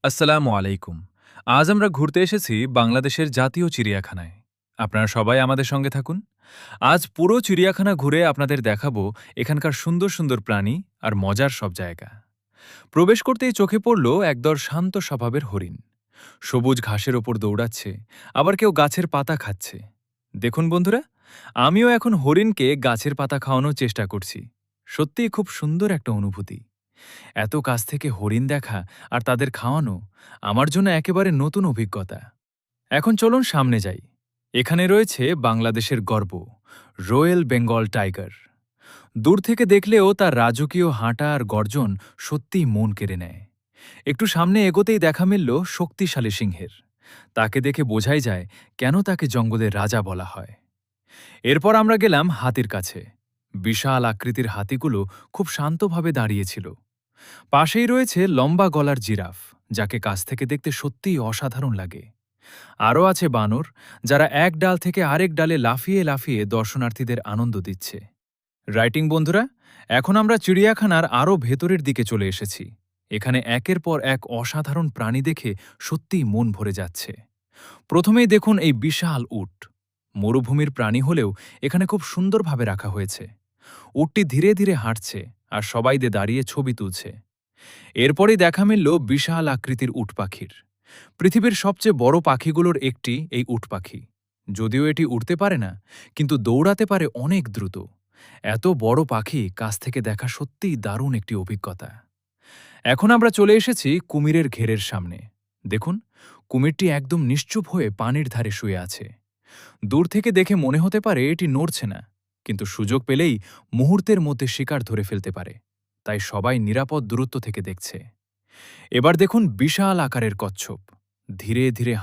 আসসালামু আলাইকুম। আজ আমরা ঘুরতে এসেছি বাংলাদেশের জাতীয় চিড়িয়াখানায়। আপনারা সবাই আমাদের সঙ্গে থাকুন। আজ পুরো চিড়িয়াখানা ঘুরে আপনাদের দেখাবো এখানকার সুন্দর সুন্দর প্রাণী আর মজার সব জায়গা। প্রবেশ করতেই চোখে পড়ল একদল শান্ত স্বভাবের হরিণ। সবুজ ঘাসের ওপর দৌড়াচ্ছে, আবার কেউ গাছের পাতা খাচ্ছে। দেখুন বন্ধুরা, আমিও এখন হরিণকে গাছের পাতা খাওয়ানোর চেষ্টা করছি। সত্যিই খুব সুন্দর একটা অনুভূতি। এত কাছ থেকে হরিণ দেখা আর তাদের খাওয়ানো আমার জন্য একেবারে নতুন অভিজ্ঞতা। এখন চলুন সামনে যাই। এখানে রয়েছে বাংলাদেশের গর্ব, রয়্যাল বেঙ্গল টাইগার। দূর থেকে দেখলেও তার রাজকীয় হাঁটা আর গর্জন সত্যিই মন কেড়ে নেয়। একটু সামনে এগোতেই দেখা মিলল শক্তিশালী সিংহের। তাকে দেখে বোঝাই যায় কেন তাকে জঙ্গলের রাজা বলা হয়। এরপর আমরা গেলাম হাতির কাছে। বিশাল আকৃতির হাতিগুলো খুব শান্তভাবে দাঁড়িয়েছিল। পাশেই রয়েছে লম্বা গলার জিরাফ, যাকে কাছ থেকে দেখতে সত্যিই অসাধারণ লাগে। আরও আছে বানর, যারা এক ডাল থেকে আরেক ডালে লাফিয়ে লাফিয়ে দর্শনার্থীদের আনন্দ দিচ্ছে। রাইটিং বন্ধুরা, এখন আমরা চিড়িয়াখানার আরও ভেতরের দিকে চলে এসেছি। এখানে একের পর এক অসাধারণ প্রাণী দেখে সত্যিই মন ভরে যাচ্ছে। প্রথমেই দেখুন এই বিশাল উট। মরুভূমির প্রাণী হলেও এখানে খুব সুন্দরভাবে রাখা হয়েছে। উটটি ধীরে ধীরে হাঁটছে আর সবাইদের দাঁড়িয়ে ছবি তুলছে। এরপরই দেখা মিলল বিশাল আকৃতির উট পাখির। পৃথিবীর সবচেয়ে বড় পাখিগুলোর একটি এই উট পাখি। যদিও এটি উড়তে পারে না, কিন্তু দৌড়াতে পারে অনেক দ্রুত। এত বড় পাখি কাছ থেকে দেখা সত্যিই দারুণ একটি অভিজ্ঞতা। এখন আমরা চলে এসেছি কুমিরের ঘেরের সামনে। দেখুন, কুমিরটি একদম নিশ্চুপ হয়ে পানির ধারে শুয়ে আছে। দূর থেকে দেখে মনে হতে পারে এটি নড়ছে না, কিন্তু সুযোগ পেলেই মুহূর্তের মধ্যে শিকার ধরে ফেলতে পারে। তাই সবাই নিরাপদ দূরত্ব থেকে দেখছে। এবার দেখুন বিশাল আকারের কচ্ছপ। ধীরে ধীরে